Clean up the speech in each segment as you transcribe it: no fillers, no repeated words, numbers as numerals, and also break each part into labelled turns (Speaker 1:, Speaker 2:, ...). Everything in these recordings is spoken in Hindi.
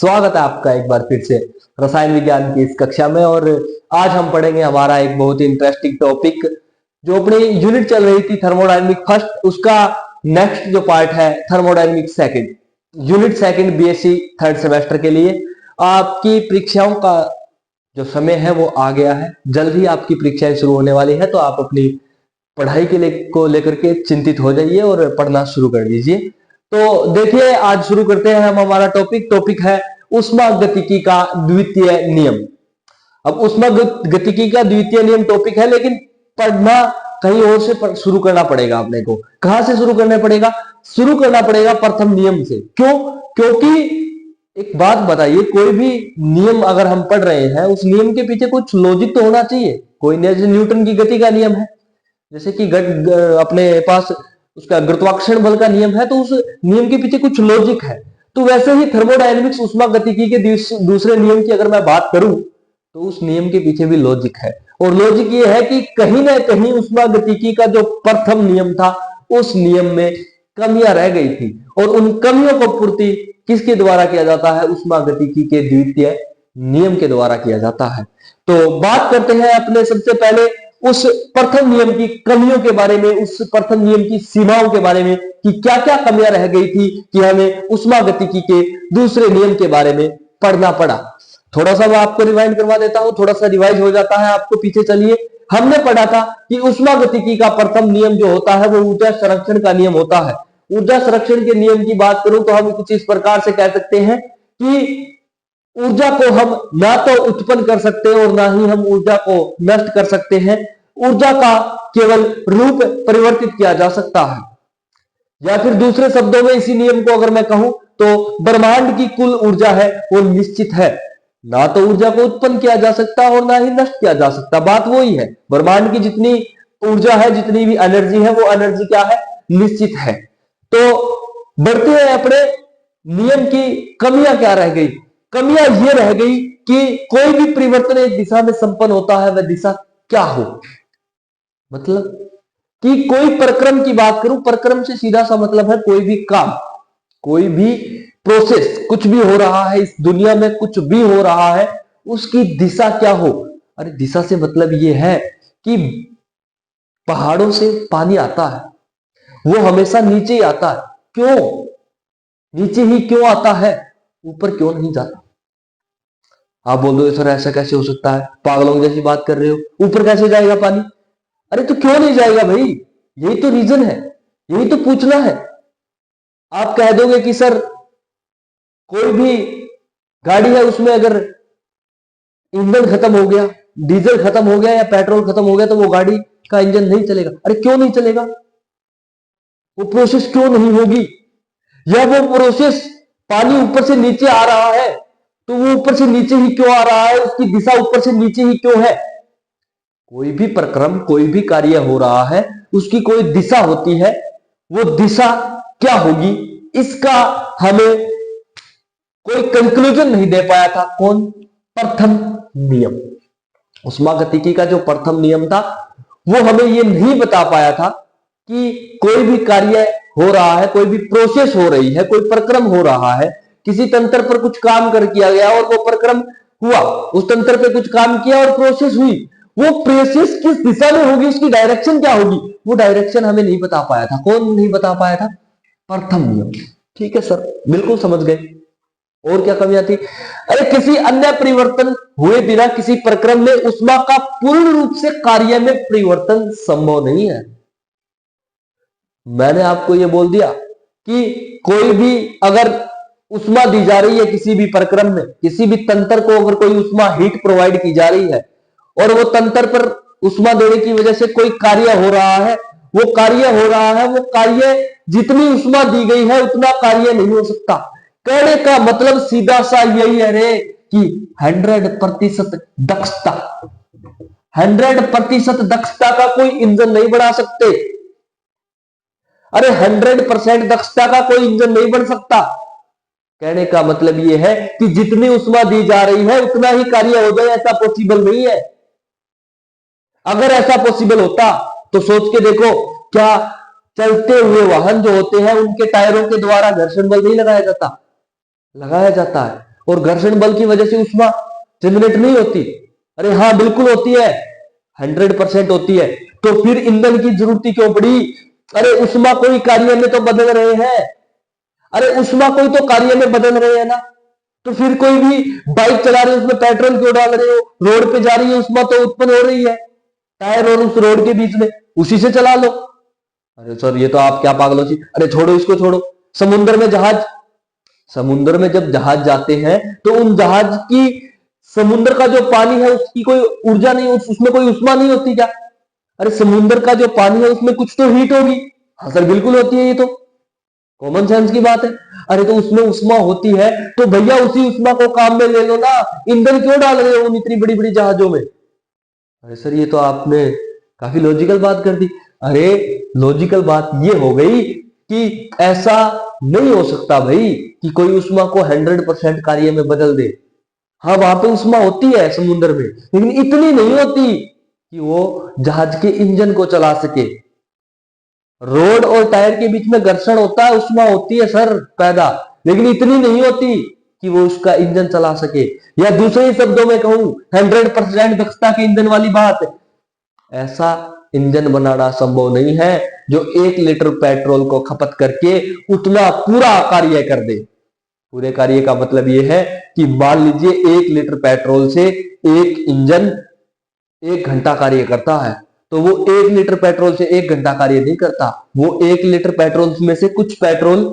Speaker 1: स्वागत है आपका एक बार फिर से रसायन विज्ञान की इस कक्षा में। और आज हम पढ़ेंगे हमारा एक बहुत ही इंटरेस्टिंग टॉपिक, जो अपनी यूनिट चल रही थी थर्मोडायनेमिक फर्स्ट, उसका नेक्स्ट जो पार्ट है thermodynamic second, unit second BSc third semester के लिए। आपकी परीक्षाओं का जो समय है वो आ गया है, जल्द ही आपकी परीक्षाएं शुरू होने वाली है, तो आप अपनी पढ़ाई के लिए को लेकर के चिंतित हो जाइए और पढ़ना शुरू कर दीजिए। तो देखिए, आज शुरू करते हैं हम हमारा टॉपिक है ऊष्मागतिकी का द्वितीय नियम। अब ऊष्मागतिकी का द्वितीय नियम टॉपिक है, लेकिन पढ़ना कहीं और से शुरू करना पड़ेगा। अपने को कहां से शुरू करना पड़ेगा? शुरू करना पड़ेगा प्रथम नियम से। क्यों? क्योंकि एक बात बताइए, कोई भी नियम अगर हम पढ़ रहे हैं, उस नियम के पीछे कुछ लॉजिक तो होना चाहिए। कोई जैसे न्यूटन की गति का नियम है, जैसे कि अपने पास उसका गुरुत्वाकर्षण बल का नियम है, तो उस नियम के पीछे कुछ लॉजिक है। तो वैसे ही थर्मोडायनेमिक्स ऊष्मागतिकी के दूसरे नियम की अगर मैं बात करूं, तो उस नियम के पीछे भी लॉजिक है। और लॉजिक ये है कि कहीं ना कहीं ऊष्मागतिकी का जो प्रथम नियम था, उस नियम में कमियां रह गई थी, और उन कमियों को पूर्ति किसके द्वारा किया जाता है? ऊष्मागतिकी के द्वितीय नियम के द्वारा किया जाता है। तो बात करते हैं अपने सबसे पहले उस प्रथम नियम की कमियों के बारे में, उस प्रथम नियम की सीमाओं के बारे में कि क्या क्या कमियां रह गई थी कि हमें ऊष्मागतिकी के दूसरे नियम के बारे में पढ़ना पड़ा। थोड़ा सा मैं आपको रिवाइंड करवा देता हूं, थोड़ा सा रिवाइज हो जाता है आपको। पीछे चलिए, हमने पढ़ा था कि ऊष्मागतिकी का प्रथम नियम जो होता है वो ऊर्जा संरक्षण का नियम होता है। ऊर्जा संरक्षण के नियम की बात करूं तो हम कुछ इस प्रकार से कह सकते हैं कि ऊर्जा को हम ना तो उत्पन्न कर सकते हैं और ना ही हम ऊर्जा को नष्ट कर सकते हैं। ऊर्जा का केवल रूप परिवर्तित किया जा सकता है। या फिर दूसरे शब्दों में इसी नियम को अगर मैं कहूं तो ब्रह्मांड की कुल ऊर्जा है वो निश्चित है। ना तो ऊर्जा को उत्पन्न किया जा सकता और ना ही नष्ट किया जा सकता। बात वही है, ब्रह्मांड की जितनी ऊर्जा है, जितनी भी एनर्जी है, वो एनर्जी क्या है? निश्चित है। तो बढ़ते हैं अपने नियम की कमियां क्या रह गई। कमियां ये रह गई कि कोई भी परिवर्तन एक दिशा में संपन्न होता है, वह दिशा क्या हो। मतलब कि कोई प्रक्रम की बात करूं, प्रक्रम से सीधा सा मतलब है कोई भी काम, कोई भी प्रोसेस, कुछ भी हो रहा है इस दुनिया में, कुछ भी हो रहा है, उसकी दिशा क्या हो। अरे दिशा से मतलब ये है कि पहाड़ों से पानी आता है, वो हमेशा नीचे ही आता है। क्यों नीचे ही क्यों आता है? ऊपर क्यों नहीं जाता? आप बोल दो सर ऐसा कैसे हो सकता है, पागलों जैसी बात कर रहे हो, ऊपर कैसे जाएगा पानी? अरे तो क्यों नहीं जाएगा भाई? यही तो रीजन है, यही तो पूछना है। आप कह दोगे कि सर कोई भी गाड़ी है, उसमें अगर ईंधन खत्म हो गया, डीजल खत्म हो गया या पेट्रोल खत्म हो गया, तो वो गाड़ी का इंजन नहीं चलेगा। अरे क्यों नहीं चलेगा? वो प्रोसेस क्यों नहीं होगी? या वो प्रोसेस, पानी ऊपर से नीचे आ रहा है, तो वो ऊपर से नीचे ही क्यों आ रहा है? उसकी दिशा ऊपर से नीचे ही क्यों है? कोई भी प्रक्रम, कोई भी कार्य हो रहा है, उसकी कोई दिशा होती है। वो दिशा क्या होगी, इसका हमें कोई कंक्लूजन नहीं दे पाया था। कौन? प्रथम नियम। ऊष्मागतिकी का जो प्रथम नियम था, वो हमें ये नहीं बता पाया था कि कोई भी कार्य हो रहा है, कोई भी प्रोसेस हो रही है, कोई प्रक्रम हो रहा है, किसी तंत्र पर कुछ काम कर किया गया और वो प्रक्रम हुआ, उस तंत्र पे कुछ काम किया और प्रोसेस हुई, वो प्रोसेस किस दिशा में होगी, उसकी डायरेक्शन क्या होगी, वो डायरेक्शन हमें नहीं बता पाया था। कौन नहीं बता पाया था? प्रथम नियम। ठीक है सर, बिल्कुल समझ गए। और क्या कमियां थी? अरे किसी अन्य परिवर्तन हुए बिना किसी प्रक्रम में ऊष्मा का पूर्ण रूप से कार्य में परिवर्तन संभव नहीं है। मैंने आपको यह बोल दिया कि कोई भी अगर ऊष्मा दी जा रही है किसी भी प्रक्रम में, किसी भी तंत्र को अगर कोई ऊष्मा हीट प्रोवाइड की जा रही है और वो तंत्र पर ऊष्मा देने की वजह से कोई कार्य हो रहा है, वो कार्य जितनी ऊष्मा दी गई है उतना कार्य नहीं हो सकता। कहने का मतलब सीधा सा यही है रे कि 100% दक्षता, 100% दक्षता का कोई इंजन नहीं बना सकते। अरे 100% दक्षता का कोई इंजन नहीं बन सकता। कहने का मतलब यह है कि जितनी ऊष्मा दी जा रही है उतना ही कार्य हो जाए, ऐसा पॉसिबल नहीं है। अगर ऐसा पॉसिबल होता तो सोच के देखो, क्या चलते हुए वाहन जो होते हैं उनके टायरों के द्वारा घर्षण बल नहीं लगाया जाता? लगाया जाता है। और घर्षण बल की वजह से ऊष्मा जनरेट नहीं होती? अरे हाँ, बिल्कुल होती है, 100% होती है। तो फिर ईंधन की जरूरत ही क्यों पड़ी? अरे ऊष्मा को ही कार्य में तो बदल रहे हैं। अरे ऊष्मा को ही तो कार्य में बदल रहे हैं ना। तो फिर कोई भी बाइक चला रहे हो उसमें पेट्रोल क्यों डाल रहे हो? रोड पे जा रही है, ऊष्मा तो उत्पन्न हो रही है टायर और उस रोड के बीच में, उसी से चला लो। अरे सर ये तो आप क्या पागलों सी। अरे छोड़ो इसको, छोड़ो। समुद्र में जहाज, समुद्र में जब जहाज जाते हैं तो उन जहाज की, समुद्र का जो पानी है उसकी कोई ऊर्जा नहीं, उसमें कोई ऊष्मा नहीं होती क्या? अरे समुद्र का जो पानी है उसमें कुछ तो हीट होगी। हाँ सर बिल्कुल होती है, ये तो कॉमन सेंस की बात है। अरे तो उसमें ऊष्मा होती है तो भैया उसी ऊष्मा को काम में ले लो ना, ईंधन क्यों डाल रहे हो उन इतनी बड़ी बड़ी जहाजों में? अरे सर ये तो आपने काफी लॉजिकल बात कर दी। अरे लॉजिकल बात ये हो गई कि ऐसा नहीं हो सकता भाई कि कोई ऊष्मा को 100% कार्य में बदल दे। हाँ वहां पे ऊष्मा होती है समुद्र में, लेकिन इतनी नहीं होती कि वो जहाज के इंजन को चला सके। रोड और टायर के बीच में घर्षण होता है, ऊष्मा होती है सर पैदा, लेकिन इतनी नहीं होती कि वो उसका इंजन चला सके। या दूसरे शब्दों में कहूं, 100% दक्षता के इंजन वाली बात, ऐसा इंजन बनाना संभव नहीं है जो 1 लीटर पेट्रोल को खपत करके उतना पूरा कार्य कर दे। पूरे कार्य का मतलब यह है कि मान लीजिए 1 लीटर पेट्रोल से एक इंजन 1 घंटा कार्य करता है, तो वो 1 लीटर पेट्रोल से 1 घंटा कार्य नहीं करता। वो 1 लीटर पेट्रोल में से कुछ पेट्रोल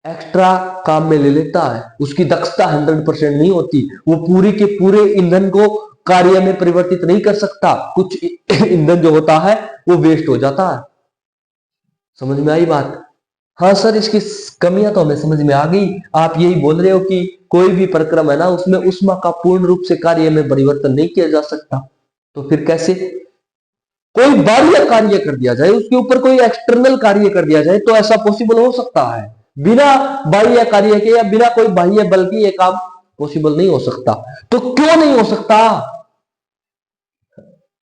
Speaker 1: एक्स्ट्रा काम में ले लेता है। उसकी दक्षता 100% नहीं होती। वो पूरी के पूरे ईंधन को कार्य में परिवर्तित नहीं कर सकता। कुछ ईंधन जो होता है वो वेस्ट हो जाता है। समझ में आई बात? हाँ सर इसकी कमियां तो हमें समझ में आ गई। आप यही बोल रहे हो कि कोई भी प्रक्रम है ना, उसमें ऊष्मा का पूर्ण रूप से कार्य में परिवर्तन नहीं किया जा सकता। तो फिर कैसे? कोई बाह्य कार्य कर दिया जाए, उसके ऊपर कोई एक्सटर्नल कार्य कर दिया जाए तो ऐसा पॉसिबल हो सकता है। बिना बाह्य कार्य के या बिना कोई बाह्य बल के ये काम पॉसिबल नहीं हो सकता। तो क्यों नहीं हो सकता?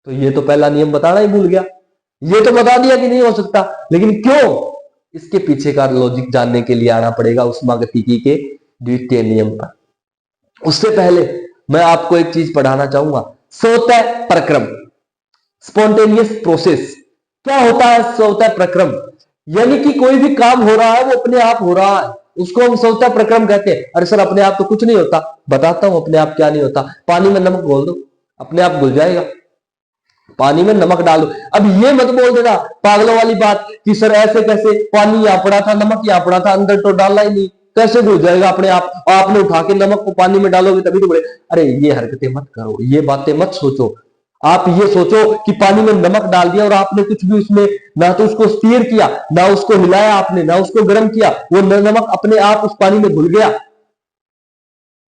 Speaker 1: तो ये तो पहला नियम बताना ही भूल गया। ये तो बता दिया कि नहीं हो सकता, लेकिन क्यों, इसके पीछे का लॉजिक जानने के लिए आना पड़ेगा ऊष्मागतिकी के द्वितीय नियम पर। उससे पहले मैं आपको एक चीज पढ़ाना चाहूंगा, स्वतः प्रक्रम, स्पॉन्टेनियस प्रोसेस। क्या होता है स्वतः प्रक्रम? यानी कि कोई भी काम हो रहा है वो अपने आप हो रहा है, उसको हम स्वतः प्रक्रम कहते हैं। अरे सर अपने आप तो कुछ नहीं होता। बताता हूं अपने आप क्या नहीं होता। पानी में नमक घोल दो, अपने आप घुल जाएगा। पानी में नमक डालो। अब ये मत बोल देना पागलों वाली बात कि सर ऐसे कैसे, पानी यहाँ पड़ा था, नमक यहाँ पड़ा था, अंदर तो डालना ही नहीं, कैसे घुल जाएगा अपने आप? आपने उठा के नमक को पानी में डालोगे तभी तो बढ़े। अरे ये हरकतें मत करो, ये बातें मत सोचो। आप ये सोचो कि पानी में नमक डाल दिया और आपने कुछ भी उसमें ना तो उसको स्टीयर किया, ना उसको हिलाया आपने, ना उसको गर्म किया, वो नमक अपने आप उस पानी में घुल गया।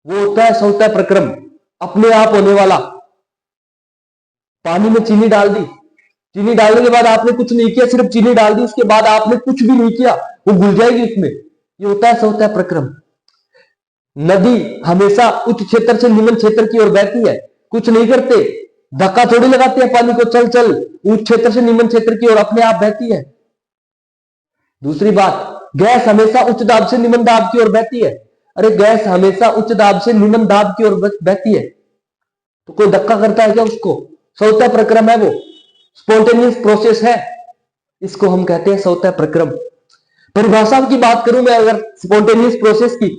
Speaker 1: वो होता है स्वतः प्रक्रम, अपने आप होने वाला। पानी में चीनी डाल दी, चीनी डालने के बाद आपने कुछ नहीं किया, सिर्फ चीनी डाल दी, उसके बाद आपने कुछ भी नहीं किया, वो घुल जाएगी उसमें। ये होता है स्वतः प्रक्रम। नदी हमेशा उच्च क्षेत्र से निम्न क्षेत्र की ओर बहती है, कुछ नहीं करते, धक्का थोड़ी लगाते हैं पानी को, चल चल, उच्च क्षेत्र से निम्न क्षेत्र की ओर अपने आप बहती है। दूसरी बात, गैस हमेशा उच्च दाब से निम्न दाब की ओर बहती है। अरे गैस हमेशा उच्च दाब से निम्न दाब की ओर बहती है, तो कोई धक्का करता है क्या उसको? स्वतः प्रक्रम है वो, स्पॉन्टेनियस प्रोसेस है, इसको हम कहते हैं स्वतः प्रक्रम। परिभाषा की बात करूं मैं अगर स्पॉन्टेनियस प्रोसेस की,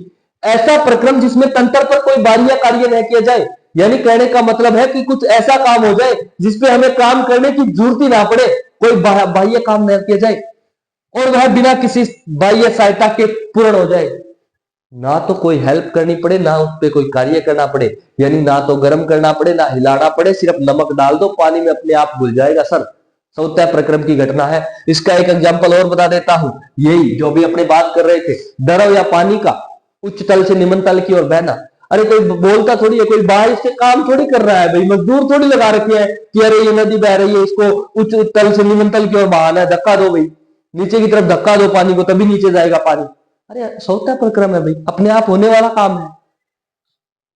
Speaker 1: ऐसा प्रक्रम जिसमें तंत्र पर कोई बाह्य कार्य न किया जाए। यानी कहने का मतलब है कि कुछ ऐसा काम हो जाए जिसपे हमें काम करने की जरूरत ही ना पड़े, कोई बाह्य काम न किया जाए, और वह बिना किसी बाह्य सहायता के पूर्ण हो जाए। ना तो कोई हेल्प करनी पड़े, ना उस पर कोई कार्य करना पड़े, यानी ना तो गर्म करना पड़े, ना हिलाना पड़े, सिर्फ नमक डाल दो पानी में अपने आप घुल जाएगा। सर स्वतः प्रक्रम की घटना है। इसका एक एग्जांपल और बता देता हूं, यही जो भी अपने बात कर रहे थे, द्रव या पानी का उच्च तल से निम्न तल की ओर बहना। अरे कोई बोलता थोड़ी है, कोई बाहर से काम थोड़ी कर रहा है भाई, मजदूर थोड़ी लगा रखे हैं कि अरे ये नदी बह रही है, इसको उच्च तल से निम्न तल की ओर बहाना है, धक्का दो भाई, नीचे की तरफ धक्का दो पानी को, तभी नीचे जाएगा पानी। अरे स्वतः प्रक्रम है भाई, अपने आप होने वाला काम है।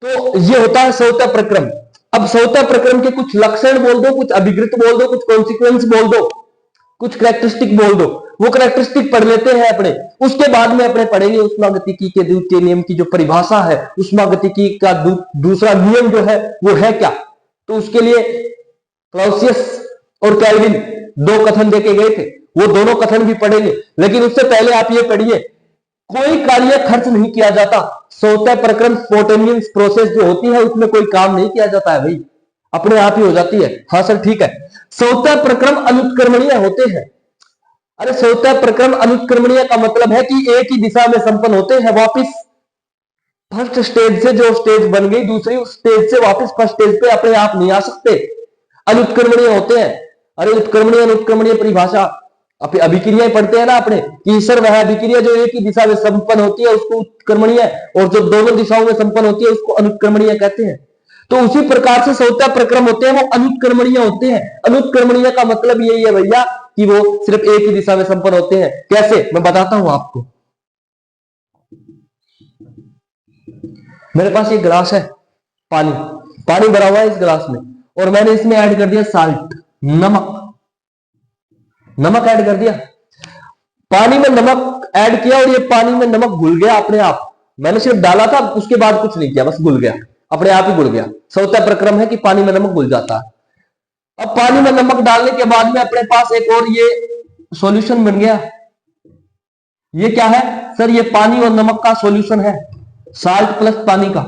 Speaker 1: तो ये होता है स्वतः प्रक्रम। अब स्वतः प्रक्रम के कुछ लक्षण बोल दो, कुछ अभिकृत बोल दो, कुछ कॉन्सिक्वेंस बोल दो। कुछ करेक्टरिस्टिक बोल दो, वो करेक्टरिस्टिक पढ़ लेते हैं अपने, उसके बाद में अपने पढ़ेंगे उष्मागतिकी के द्वितीय नियम की जो परिभाषा है, उष्मागतिकी का दूसरा नियम जो है वो है क्या। तो उसके लिए क्लाउसियस और केल्विन दो कथन देके गए थे, वो दोनों कथन भी पढ़ेंगे। लेकिन उससे पहले आप ये पढ़िए, कोई कार्य खर्च नहीं किया जाता। स्वतः प्रक्रम स्पॉन्टेनियस प्रोसेस जो होती है उसमें कोई काम नहीं किया जाता है भाई, अपने आप ही हो जाती है। हाँ सर ठीक है। स्वतः प्रक्रम अनुत्क्रमणीय होते हैं। अरे स्वतः प्रक्रम अनुत्क्रमणीय का मतलब है कि एक ही दिशा में संपन्न होते हैं, वापिस फर्स्ट स्टेज से जो स्टेज बन गई दूसरी स्टेज से वापस फर्स्ट स्टेज पे अपने आप नहीं आ सकते, अनुत्क्रमणीय होते हैं। अरे उत्क्रमणीय अनुत्क्रमणीय परिभाषा अभिक्रियाएं पढ़ते हैं ना अपने, कि सर वह अभिक्रिया जो एक ही दिशा में संपन्न होती है उसको उत्क्रमणीय, और जो दोनों दिशाओं में संपन्न होती है उसको अनुत्क्रमणीय कहते हैं। तो उसी प्रकार से स्वतः प्रक्रम होते हैं वो अनुत्क्रमणीय होते हैं। अनुत्क्रमणीय का मतलब यही है भैया कि वो सिर्फ एक ही दिशा में संपन्न होते हैं। कैसे, मैं बताता हूं आपको। मेरे पास एक गिलास है, पानी पानी भरा हुआ है इस गिलास में, और मैंने इसमें ऐड कर दिया साल्ट, नमक, नमक ऐड कर दिया। पानी में नमक ऐड किया और ये पानी में नमक घुल गया अपने आप। मैंने सिर्फ डाला था, उसके बाद कुछ नहीं किया, बस घुल गया, अपने आप ही घुल गया। स्वतः प्रक्रम है कि पानी में नमक घुल जाता है। अब पानी में नमक डालने के बाद में अपने पास एक और ये सॉल्यूशन बन गया। ये क्या है सर, ये पानी और नमक का सॉल्यूशन है, साल्ट प्लस पानी का।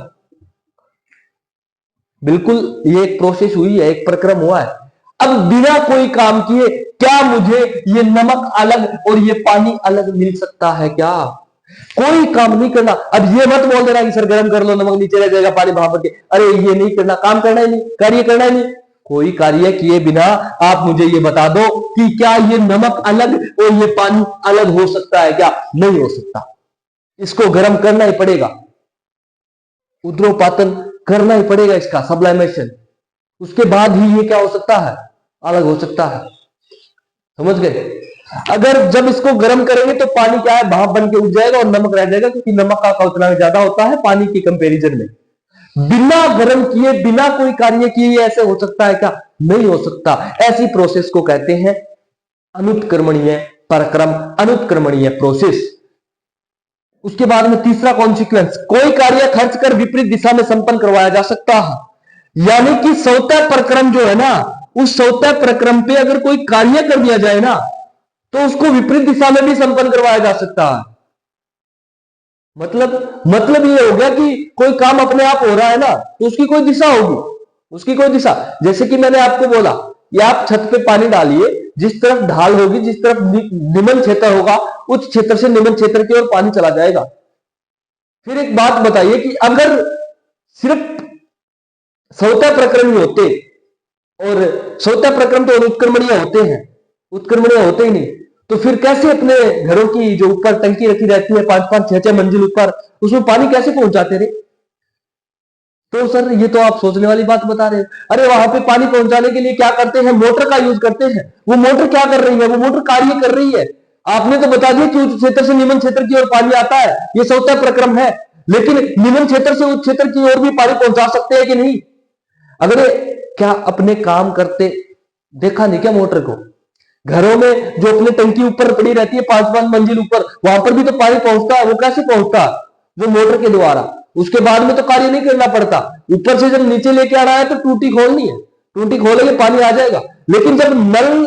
Speaker 1: बिल्कुल ये एक प्रोसेस हुई है, एक प्रक्रम हुआ है। अब बिना कोई काम किए क्या मुझे ये नमक अलग और ये पानी अलग मिल सकता है क्या? कोई काम नहीं करना। अब ये मत बोल देना कि सर गर्म कर लो नमक नीचे रह जाएगा पानी वहां पर के, अरे ये नहीं करना, काम करना ही नहीं, कार्य करना ही नहीं। कोई कार्य किए बिना आप मुझे ये बता दो कि क्या ये नमक अलग और ये पानी अलग हो सकता है क्या? नहीं हो सकता। इसको गर्म करना ही पड़ेगा, उद्रोपातन करना ही पड़ेगा, इसका सब्लाइमेशन, उसके बाद ही ये क्या हो सकता है, अलग हो सकता है। समझ गए? अगर जब इसको गर्म करेंगे तो पानी क्या है, भाप बन के उठ जाएगा और नमक रह जाएगा, क्योंकि नमक का उतना ज्यादा होता है पानी के कंपैरिजन में। बिना गर्म किए बिना कोई कार्य किए ये ऐसे हो सकता है क्या? नहीं हो सकता। ऐसी प्रोसेस को कहते हैं अनुत्क्रमणीय प्रक्रम, अनुत्क्रमणीय प्रोसेस। उसके बाद में तीसरा कॉन्सिक्वेंस, कोई कार्य खर्च कर विपरीत दिशा में संपन्न करवाया जा सकता है। यानी कि स्वतः प्रक्रम जो है ना, उस स्वतः प्रक्रम पे अगर कोई कार्य कर दिया जाए ना तो उसको विपरीत दिशा में भी संपन्न करवाया जा सकता है। मतलब ये हो गया कि कोई काम अपने आप हो रहा है ना तो उसकी कोई दिशा होगी, उसकी कोई दिशा। जैसे कि मैंने आपको बोला, ये आप छत पे पानी डालिए, जिस तरफ ढाल होगी, जिस तरफ निम्न क्षेत्र होगा, उस क्षेत्र से निम्न क्षेत्र की ओर पानी चला जाएगा। फिर एक बात बताइए कि अगर सिर्फ स्वतः प्रक्रम होते, और स्वतः प्रक्रम तो उत्क्रमणीय होते हैं, उत्क्रमणीय होते ही नहीं, तो फिर कैसे अपने घरों की जो ऊपर टंकी रखी रहती है 5-5, 6-6 मंजिल ऊपर, उसमें पानी कैसे पहुंचाते रहे? तो सर ये तो आप सोचने वाली बात बता रहे हैं। अरे वहां पे पानी पहुंचाने के लिए क्या करते हैं, मोटर का यूज करते हैं। वो मोटर क्या कर रही है, वो मोटर कार्य कर रही है। आपने तो बता दिया कि उच्च क्षेत्र से निम्न क्षेत्र की ओर पानी आता है, ये स्वतः प्रक्रम है। लेकिन निम्न क्षेत्र से उच्च क्षेत्र की ओर भी पानी पहुंचा सकते हैं कि नहीं? अगर क्या अपने काम करते देखा नहीं क्या मोटर को? घरों में जो अपनी टंकी ऊपर पड़ी रहती है 5-5 मंजिल ऊपर, वहां पर भी तो पानी पहुंचता है। वो कैसे पहुंचता है? वो मोटर के द्वारा। उसके बाद में तो कार्य नहीं करना पड़ता। ऊपर से जब नीचे लेके आना है तो टूटी खोलनी है, टूटी खोलेंगे पानी आ जाएगा। लेकिन जब नल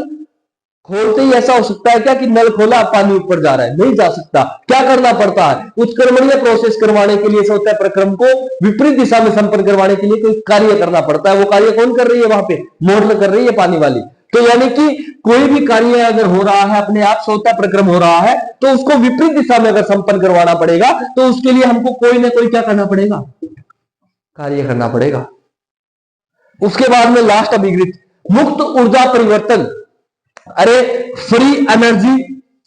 Speaker 1: खोलते ही ऐसा हो सकता है क्या कि नल खोला पानी ऊपर जा रहा है? नहीं जा सकता। क्या करना पड़ता है? उत्क्रमणीय प्रोसेस करवाने के लिए, स्वतः प्रक्रम को विपरीत दिशा में संपन्न करवाने के लिए कोई कार्य करना पड़ता है। वो कार्य कौन कर रही है? वहां पे मोटर कर रही है, पानी वाली। तो यानी कि कोई भी कार्य अगर हो रहा है अपने आप स्वतः प्रक्रम हो रहा है, तो उसको विपरीत दिशा में अगर संपन्न करवाना पड़ेगा तो उसके लिए हमको कोई ना कोई क्या करना पड़ेगा, कार्य करना पड़ेगा। उसके बाद में लास्ट अभिगृत, मुक्त ऊर्जा परिवर्तन। अरे फ्री एनर्जी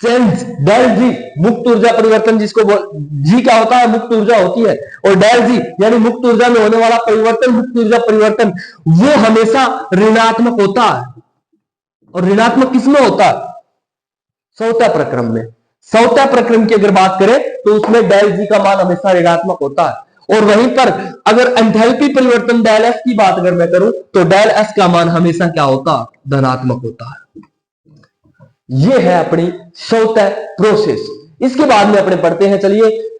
Speaker 1: चेंज, डेल जी, मुक्त ऊर्जा परिवर्तन जिसको जी क्या होता है, मुक्त ऊर्जा होती है, और डेल जी यानी मुक्त ऊर्जा में होने वाला परिवर्तन, मुक्त ऊर्जा परिवर्तन वो हमेशा ऋणात्मक होता है। और ऋणात्मक किसमें होता है? स्वतः प्रक्रम में। स्वतः प्रक्रम की अगर बात करें तो उसमें डेल जी का मान हमेशा ऋणात्मक होता है। और वहीं पर अगर एंथैल्पी परिवर्तन डेल एस की बात अगर मैं करूं तो डेल एस का मान हमेशा क्या होता है? धनात्मक होता है। ये है अपनी सौतेह प्रोसेस। इसके बाद में अपने पढ़ते हैं, चलिए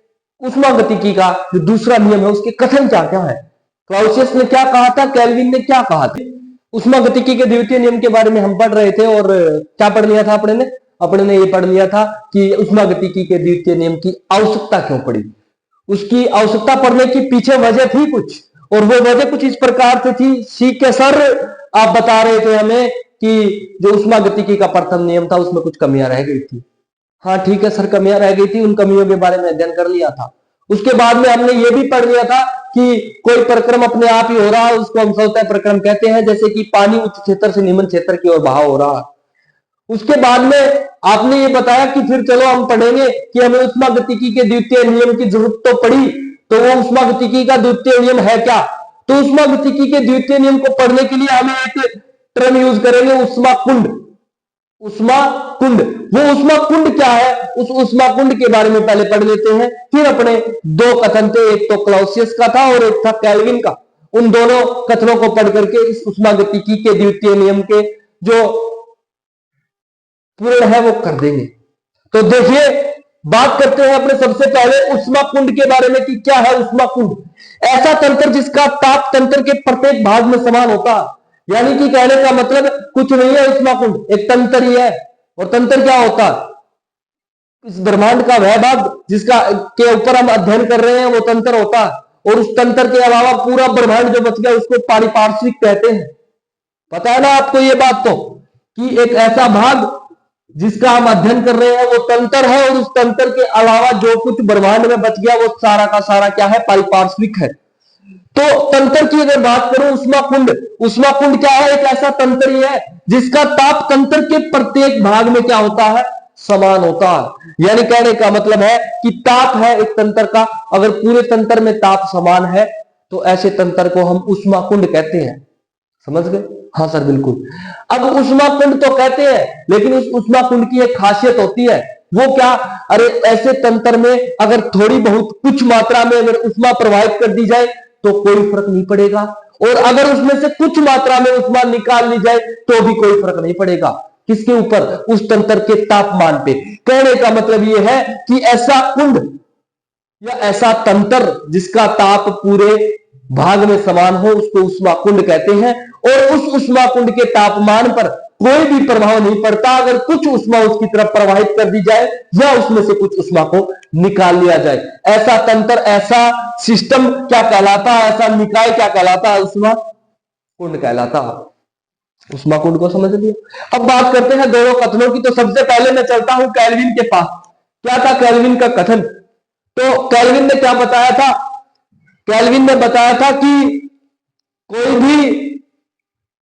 Speaker 1: उष्मागतिकी का जो दूसरा नियम है उसके कथन क्या क्या है। क्लाउसियस ने क्या कहा था, केल्विन ने क्या कहा था। उष्मागतिकी के द्वितीय नियम के बारे में हम पढ़ रहे थे और क्या पढ़ लिया था अपने ने ये पढ़ लिया था कि उष्मागतिकी के द्वितीय नियम की आवश्यकता क्यों पड़ी। उसकी आवश्यकता पड़ने की पीछे वजह थी कुछ, और वो वजह कुछ इस प्रकार से थी। सी के सर आप बता रहे थे हमें कि जो उष्मागतिकी का प्रथम नियम था उसमें कुछ कमियां रह गई थी। हाँ ठीक है सर, कमियां रह गई थी, उन कमियों के बारे में अध्ययन कर लिया था। उसके बाद में हमने ये भी पढ़ लिया था कि कोई प्रक्रम अपने आप ही हो रहा है उसको हम सौतेह प्रक्रम कहते हैं, जैसे कि पानी उच्च क्षेत्र से निम्न क्षेत्र की ओर बहाव हो रहा है। उसके बाद में आपने ये बताया कि फिर चलो हम पढ़ेंगे कि हमें उष्मागतिकी के द्वितीय नियम की जरूरत तो पड़ी, तो वो उष्मागतिकी का द्वितीय नियम है क्या। तो उष्मागतिकी के द्वितीय नियम को पढ़ने के लिए हमें एक टर्म यूज करेंगे, उष्मा कुंड। उष्मा कुंड, वो उष्मा कुंड क्या है, उस उष्मा कुंड के बारे में पहले पढ़ लेते हैं। फिर अपने दो कथन थे, एक तो क्लाउसियस का था और एक था केल्विन का। उन दोनों कथनों को पढ़ करके इस उष्मागतिकी के द्वितीय नियम के जो पूर्ण है वो कर देंगे। तो देखिए, बात करते हैं अपने सबसे पहले उष्मा कुंड के बारे में कि क्या है उष्मा कुंड। ऐसा तंत्र जिसका ताप तंत्र के प्रत्येक भाग में समान होता है, यानी कि कहने का मतलब कुछ नहीं है उष्मा कुंड, एक तंत्र ही है। और तंत्र क्या होता है, इस ब्रह्मांड का वह भाग जिसका के ऊपर हम अध्ययन कर रहे हैं वो तंत्र होता है, और उस तंत्र के अलावा पूरा ब्रह्मांड जो बच गया उसको पारिपार्श्विक कहते हैं। पता है ना आपको ये बात, तो कि एक ऐसा भाग जिसका हम अध्ययन कर रहे हैं वो तंत्र है, और उस तंत्र के अलावा जो कुछ ब्रह्मांड में बच गया वो सारा का सारा क्या है, पारिपार्श्विक है। तो तंत्र की अगर बात करूं, उष्मा कुंड क्या है, एक ऐसा तंत्र ही है जिसका ताप तंत्र के प्रत्येक भाग में क्या होता है, समान होता है। यानी कहने का मतलब है कि ताप है एक तंत्र का, अगर पूरे तंत्र में ताप समान है तो ऐसे तंत्र को हम उष्मा कुंड कहते हैं। समझ गए? हाँ सर बिल्कुल। अब उष्मा कुंड तो कहते हैं, लेकिन उस उष्मा कुंड की एक खासियत होती है, वो क्या, अरे ऐसे तंत्र में अगर थोड़ी बहुत कुछ मात्रा में अगर उष्मा प्रवाहित कर दी जाए तो कोई फर्क नहीं पड़ेगा, और अगर उसमें से कुछ मात्रा में उष्मा निकाल ली जाए तो भी कोई फर्क नहीं पड़ेगा। किसके ऊपर, उस तंत्र के तापमान पे। कहने का मतलब यह है कि ऐसा कुंड या ऐसा तंत्र जिसका ताप पूरे भाग में समान हो उसको उष्मा कुंड कहते हैं, और उस उष्मा कुंड के तापमान पर कोई भी प्रभाव नहीं पड़ता अगर कुछ उष्मा उसकी तरफ प्रवाहित कर दी जाए या उसमें से कुछ उष्मा को निकाल लिया जाए। ऐसा तंत्र, ऐसा सिस्टम क्या कहलाता है, ऐसा निकाय क्या कहलाता है, उष्मा कुंड कहलाता है। उष्मा कुंड को समझ लिया। अब बात करते हैं दोनों कथनों की। तो सबसे पहले मैं चलता हूं केल्विन के पास। क्या था केल्विन का कथन? तो केल्विन ने क्या बताया था, केल्विन ने बताया था कि कोई भी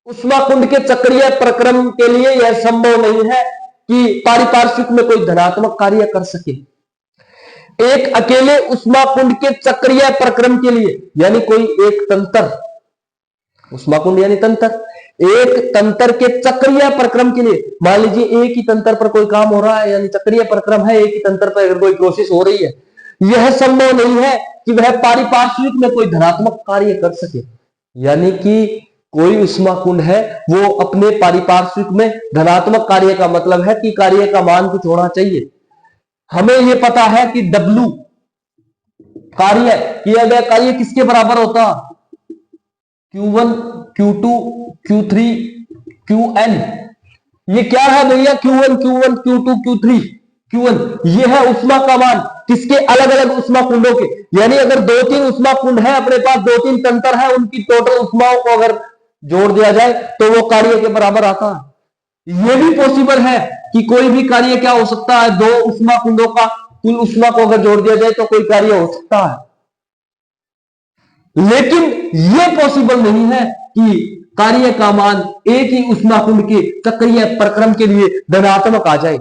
Speaker 1: उष्मा कुंड के चक्रीय प्रक्रम के लिए यह संभव नहीं है कि पारिपार्श्विक में कोई धनात्मक कार्य कर सके। एक अकेले उष्मा कुंड के चक्रीय प्रक्रम के लिए, यानी कोई एक तंत्र, उष्मा कुंड यानी तंत्र, एक तंत्र के चक्रीय प्रक्रम के लिए, मान लीजिए एक ही तंत्र पर कोई काम हो रहा है, यानी चक्रीय प्रक्रम है, एक ही तंत्र पर अगर कोई प्रोसेस हो रही है, यह संभव नहीं है कि वह पारिपार्श्विक में कोई धनात्मक कार्य कर सके। यानी कि कोई उष्मा कुंड है वो अपने पारिपार्श्विक में धनात्मक कार्य का मतलब है कि कार्य का मान कुछ होना चाहिए। हमें यह पता है कि W कार्य किया गया कार्य किसके बराबर होता, Q1 Q2 Q3 Qn। ये क्या है भैया, Q1 Q1 Q2 Q3 Q1, ये है उष्मा का मान किसके, अलग अलग उष्मा कुंडों के। यानी अगर 2-3 उष्मा कुंड है अपने पास, 2-3 तंत्र है, उनकी टोटल उष्माओं को अगर जोड़ दिया जाए तो वो कार्य के बराबर आता है। यह भी पॉसिबल है कि कोई भी कार्य क्या हो सकता है, 2 उष्मा कुंडों का कुल उष्मा को अगर जोड़ दिया जाए तो कोई कार्य हो सकता है। लेकिन यह पॉसिबल नहीं है कि कार्य का मान एक ही उष्मा कुंड के चक्रीय प्रक्रम के लिए धनात्मक आ जाए,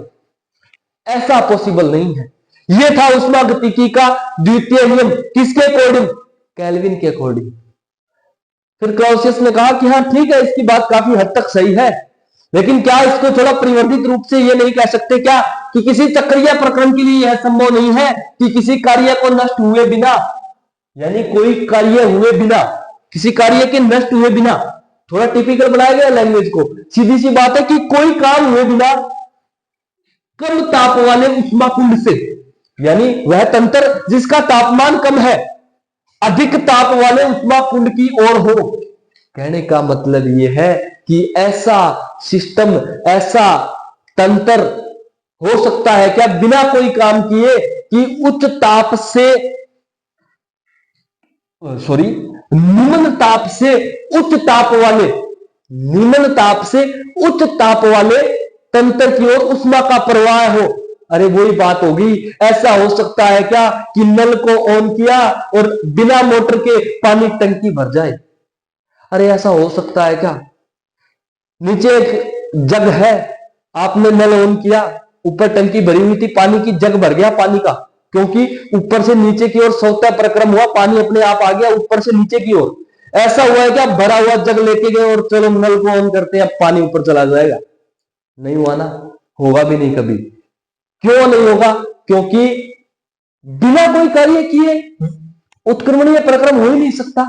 Speaker 1: ऐसा पॉसिबल नहीं है। यह था उष्मागतिकी का द्वितीय नियम, किसके अकॉर्डिंग, केल्विन के अकॉर्डिंग। फिर क्लाउसियस ने कहा कि हाँ ठीक है, इसकी बात काफी हद तक सही है, लेकिन क्या इसको थोड़ा परिवर्तित रूप से ये नहीं कह सकते क्या कि किसी चक्रीय प्रक्रम के लिए यह संभव नहीं है कि किसी कार्य को नष्ट हुए बिना, यानी कोई कार्य हुए बिना, किसी कार्य के नष्ट हुए बिना, थोड़ा टिपिकल बनाया गया लैंग्वेज को, सीधी सी बात है कि कोई काम हुए बिना कम ताप वाले उष्मा कुंड से, यानी वह तंत्र जिसका तापमान कम है अधिक ताप वाले उष्मा कुंड की ओर हो। कहने का मतलब यह है कि ऐसा सिस्टम, ऐसा तंत्र हो सकता है क्या बिना कोई काम किए कि उच्च ताप से, सॉरी, निम्न ताप से उच्च ताप वाले, निम्न ताप से उच्च ताप वाले तंत्र की ओर उष्मा का प्रवाह हो। अरे वही बात होगी, ऐसा हो सकता है क्या कि नल को ऑन किया और बिना मोटर के पानी टंकी भर जाए? अरे ऐसा हो सकता है क्या? नीचे एक जग है, आपने नल ऑन किया, ऊपर टंकी भरी हुई थी पानी की, जग भर गया पानी का, क्योंकि ऊपर से नीचे की ओर सौता प्रक्रम हुआ, पानी अपने आप आ गया ऊपर से नीचे की ओर। ऐसा हुआ है क्या भरा हुआ जग लेके गए और चलो नल को ऑन करते हैं अब पानी ऊपर चला जाएगा? नहीं हुआ ना, होगा भी नहीं कभी। क्यों नहीं होगा? क्योंकि बिना कोई कार्य किए उत्क्रमणीय प्रक्रम हो ही नहीं सकता।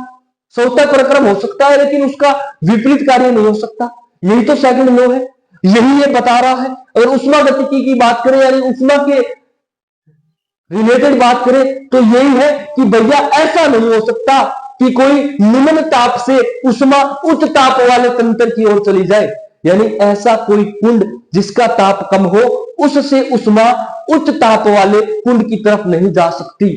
Speaker 1: सौता प्रक्रम हो सकता है लेकिन उसका विपरीत कार्य नहीं हो सकता। यही तो सेकंड लॉ है, यही ये बता रहा है। अगर उष्मा गतिकी की बात करें यानी उष्मा के रिलेटेड बात करें तो यही है कि भैया ऐसा नहीं हो सकता कि कोई निम्न ताप से उष्मा उच्च ताप वाले तंत्र की ओर चली जाए, यानी ऐसा कोई कुंड जिसका ताप कम हो उससे उष्मा उच्च ताप वाले कुंड की तरफ नहीं जा सकती।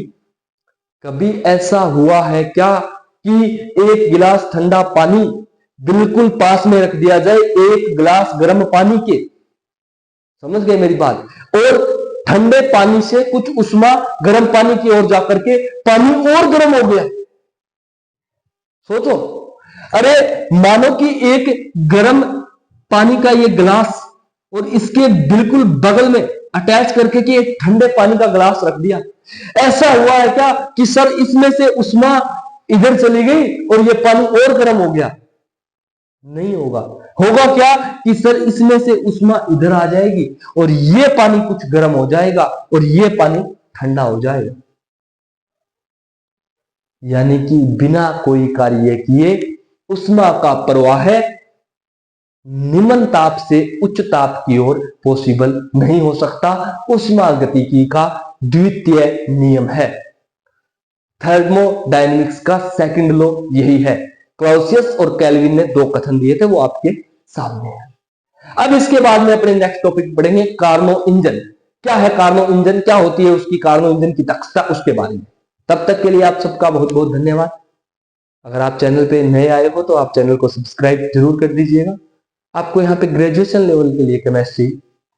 Speaker 1: कभी ऐसा हुआ है क्या कि एक गिलास ठंडा पानी बिल्कुल पास में रख दिया जाए एक गिलास गर्म पानी के, समझ गए मेरी बात, और ठंडे पानी से कुछ उष्मा गर्म पानी की ओर जाकर के पानी और गर्म हो गया? सोचो, अरे मानो कि एक गर्म पानी का ये गिलास और इसके बिल्कुल बगल में अटैच करके कि एक ठंडे पानी का गिलास रख दिया। ऐसा हुआ है क्या कि सर इसमें से उष्मा इधर चली गई और ये पानी और गर्म हो गया? नहीं होगा। होगा क्या कि सर इसमें से उष्मा इधर आ जाएगी और ये पानी कुछ गर्म हो जाएगा और ये पानी ठंडा हो जाएगा। यानी कि बिना कोई कार्य किए उष्मा का प्रवाह है निम्न ताप से उच्च ताप की ओर पॉसिबल नहीं हो सकता। उष्मा गतिकी का द्वितीय नियम है, थर्मोडायनेमिक्स का सेकंड लॉ यही है। क्लाउसियस और केल्विन ने दो कथन दिए थे, वो आपके सामने है। अब इसके बाद में अपने नेक्स्ट टॉपिक पढ़ेंगे कार्नो इंजन। क्या है कार्नो इंजन, क्या होती है उसकी कार्नो इंजन की दक्षता, उसके बारे में। तब तक के लिए आप सबका बहुत बहुत धन्यवाद। अगर आप चैनल पे नए आए हो तो आप चैनल को सब्सक्राइब जरूर कर दीजिएगा। आपको यहाँ पे ग्रेजुएशन लेवल के लिए केमिस्ट्री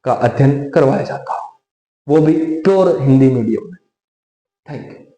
Speaker 1: का अध्ययन करवाया जाता है, वो भी प्योर हिंदी मीडियम में। Thank you.